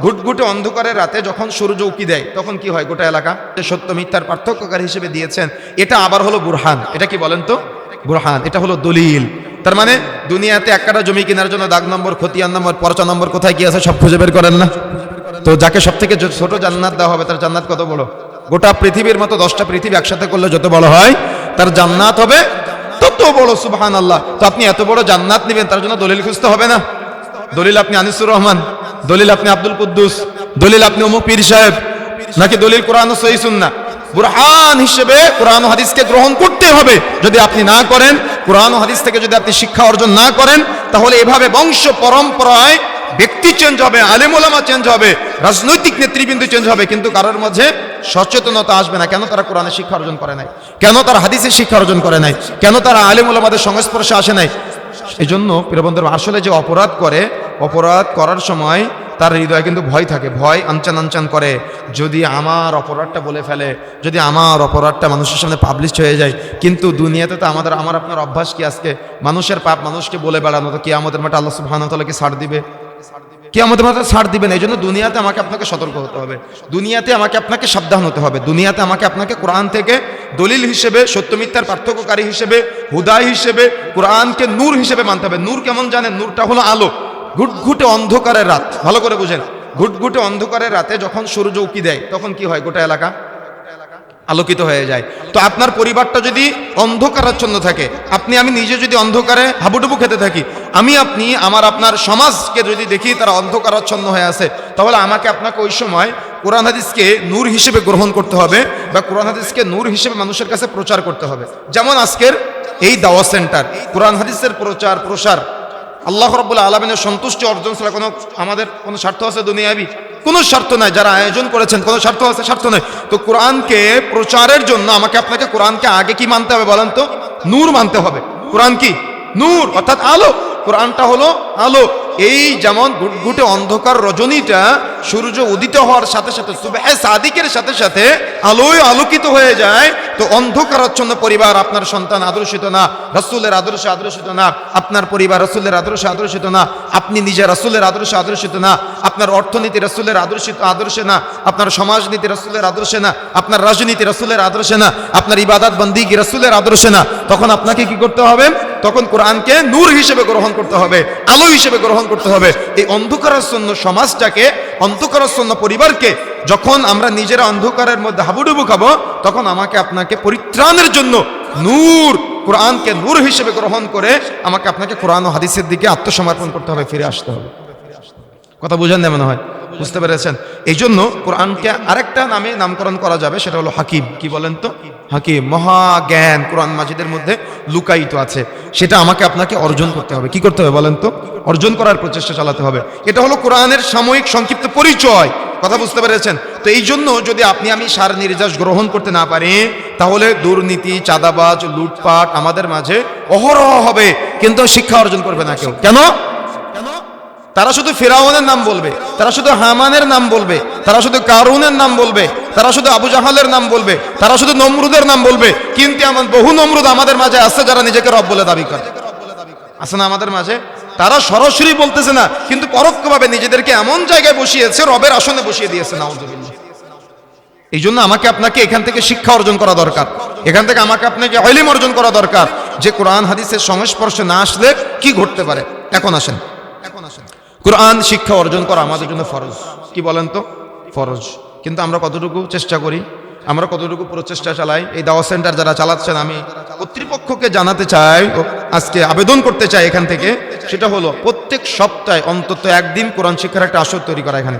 ঘুটঘুটে অন্ধকারের রাতে যখন সূর্য উকি দেয় তখন কি হয়? গোটা এলাকা সত্য মিথ্যার পার্থক্যকারী হিসেবে দিয়েছেন। এটা আবার হলো বুরহান। এটা কি বলেন তো? বুরহান। এটা হলো দলিল। তার মানে দুনিয়াতে এক কাঠা জমি কেনার জন্য দাগ নম্বর, খতিয়ান নম্বর, পরচা নম্বর কোথায় কি আছে সব খুঁজে বের করেন না? তো যাকে সব থেকে ছোট জান্নাত দেওয়া হবে তার জান্নাত কত বড়? গোটা পৃথিবীর মতো 10টা পৃথিবী একসাথে করলে যত বড় হয় তার জান্নাত হবে তত বড়। সুবহানাল্লাহ। তো আপনি এত বড় জান্নাত নেবেন, তার জন্য দলিল খুঁজতে হবে না? দলিল আপনি আনিসুর রহমান, দলিল আপনি আব্দুল কুদ্দুস, দলিল আপনি অমুক পীর সাহেব, নাকি দলিল কোরআন ও সহিহ সুন্নাহ? বুরহান হিসেবে কোরআন ও হাদিসকে গ্রহণ করতে হবে। যদি আপনি না করেন, কোরআন ও হাদিস থেকে যদি আপনি শিক্ষা অর্জন না করেন, তাহলে এভাবে বংশ পরম্পরায় ব্যক্তি চেঞ্জ হবে, আলেম ওলামা চেঞ্জ হবে, রাজনৈতিক নেতৃবৃন্দ চেঞ্জ হবে, কিন্তু কারোর মাঝে সচেতনতা আসবে না। কেন? তারা কোরআনের শিক্ষা অর্জন করে নাই। কেন তারা হাদিসের শিক্ষা অর্জন করে নাই? কেন তারা আলেম ওলামাদের সংস্পর্শে আসে নাই? এই জন্য প্রিয় বন্ধুরা, আসলে যে অপরাধ করে, অপরাধ করার সময় তার হৃদয়ে কিন্তু ভয় থাকে, ভয় আনচান আনচান করে। যদি আমার অপরাধটা বলে ফেলে, যদি আমার অপরাধটা মানুষের সামনে পাবলিশ হয়ে যায়। কিন্তু দুনিয়াতে তো আমার আপনার অভ্যাস কি আজকে মানুষের পাপ মানুষকে বলে বেড়ানো। তো কিয়ামতের মাঠে আল্লাহ সুবহানাহু ওয়া তাআলা কি ছাড় দিবে? কিয়ামতের মাঠে ছাড় দিবেন। এই জন্য দুনিয়াতে আমাকে আপনাকে সতর্ক হতে হবে, দুনিয়াতে আমাকে আপনাকে সাবধান হতে হবে, দুনিয়াতে আমাকে আপনাকে কোরআন থেকে দলিল হিসেবে, সত্য মিথ্যার পার্থক্যকারী হিসেবে, হুদাই হিসেবে, কোরআনকে নূর হিসেবে মানতে হবে। নূর কেমন জানেন? নূরটা হলো আলো। ঘুটঘুটে অন্ধকারের রাত, ভালো করে বুঝেন, ঘুটঘুটে অন্ধকারের রাতে যখন সূর্য উকি দেয় তখন কি হয়? গোটা এলাকা আলোকিত হয়ে যায়। তো আপনার পরিবারটা যদি অন্ধকারাচ্ছন্ন থাকে, আমি নিজে যদি অন্ধকারে হাবুডুবু খেতে থাকি, আপনি আপনার সমাজকে যদি দেখি তারা অন্ধকারাচ্ছন্ন হয়ে আছে, তাহলে আমাকে আপনাকে ওই সময় কোরআন হাদিসকে নূর হিসেবে গ্রহণ করতে হবে, বা কোরআন হাদিসকে নূর হিসেবে মানুষের কাছে প্রচার করতে হবে। যেমন আজকের এই দাওয়াত সেন্টার, কোরআন হাদিসের প্রচার প্রসার, আল্লাহ রাব্বুল আলামিনের সন্তুষ্টি অর্জন ছাড়া আমাদের কোনো স্বার্থ আছে দুনিয়াবি? কোনো স্বার্থ নাই। যারা আয়োজন করেছেন কোনো স্বার্থ আছে? স্বার্থ নাই। তো কোরআনকে প্রচারের জন্য আমাকে আপনাকে কোরআনকে আগে কি মানতে হবে বলেন তো? নূর মানতে হবে। কোরআন কি? নূর, অর্থাৎ আলো। কোরআনটা হলো আলো। এই যেমন ঘুটঘুটে অন্ধকার রজনীটা সূর্য উদিত হওয়ার সাথে সাথে, সুবহে সাদিকের সাথে সাথে আলোয় আলোকিত হয়ে যায়। তো অন্ধকারাচ্ছন্ন পরিবার, আপনার সন্তান আদর্শিত না, রাসূলের আদর্শে আদর্শিত না, আপনার পরিবার রাসূলের আদর্শে আদর্শিত না, আপনি নিজে রাসূলের আদর্শে আদর্শিত না, আপনার অর্থনীতি রাসূলের আদর্শে না, আপনার সমাজনীতি রাসূলের আদর্শে না, আপনার রাজনীতি রাসূলের আদর্শে না, আপনার ইবাদত বন্দেগী রাসূলের আদর্শে না, তখন আপনাকে কি করতে হবে? তখন কোরআনকে নূর হিসেবে গ্রহণ করতে হবে, আলো হিসেবে গ্রহণ করতে হবে। এই অন্ধকারাচ্ছন্ন সমাজটাকে, অন্ধকারাচ্ছন্ন পরিবারকে যখন আমরা নিজেরা অন্ধকারের মধ্যে হাবুডুবু খাবো, তখন আমাকে আপনাকে পরিত্রাণের জন্য নূর, কোরআনকে নূর হিসেবে গ্রহণ করে আমাকে আপনাকে কোরআন ও হাদিসের দিকে আত্মসমর্পণ করতে হবে, ফিরে আসতে হবে। কথা বুঝেন না মনে হয়? বুঝতে পেরেছেন? এই জন্য কোরআনকে আরেকটা নামে নামকরণ করা যাবে, সেটা হলো হাকিম। কি বলেন তো? হাকিম। মহাজ্ঞান কোরআন মাজিদের মধ্যে লুকায়িত আছে, সেটা আমাকে আপনাকে অর্জন করতে হবে। কি করতে হবে বলেন তো? অর্জন করার প্রচেষ্টা চালাতে হবে। এটা হলো কোরআনের সাময়িক সংক্ষিপ্ত পরিচয়। কথা বুঝতে পেরেছেন? তো এই জন্য যদি আমি সার নির্যাস গ্রহণ করতে না পারি, তাহলে দুর্নীতি, চাঁদাবাজ, লুটপাট আমাদের মাঝে অহরহ হবে, কিন্তু শিক্ষা অর্জন করবে না কেউ। কেন? তারা শুধু ফিরাউনের নাম বলবে, তারা শুধু হামানের নাম বলবে, তারা শুধু কারুনের নাম বলবে, তারা শুধু আবু জাহালের নাম বলবে, তারা শুধু নমরুদের নাম বলবে। কিন্তু এমন বহু নমরুদ আমাদের মাঝে আছে যারা নিজেকে রব বলে দাবি করে। আছে না আমাদের মাঝে? তারা সরাসরি বলতেছে না, কিন্তু পরোক্ষভাবে নিজেদেরকে এমন জায়গায় বসিয়েছে, রবের আসনে বসিয়ে দিয়েছে। নাউযুবিল্লাহ। এই জন্য আমাকে আপনাকে এখান থেকে শিক্ষা অর্জন করা দরকার, এখান থেকে আমাকে আপনাকে ইলম অর্জন করা দরকার, যে কোরআন হাদিসের সংস্পর্শে না আসলে কি ঘটতে পারে। এখন আসেন, কোরআন শিক্ষা অর্জন করা আমাদের জন্য ফরজ। কি বলেন তো? ফরজ। কিন্তু আমরা কতটুকু চেষ্টা করি, আমরা কতটুকু প্রচেষ্টা চালাই? এই দাওয়াত সেন্টার যারা চালাচ্ছেন, আমি কর্তৃপক্ষকে জানাতে চাই, আজকে আবেদন করতে চাই এখান থেকে, সেটা হলো প্রত্যেক সপ্তাহে অন্তত একদিন কোরআন শিক্ষার একটা আসর তৈরি করা। এখানে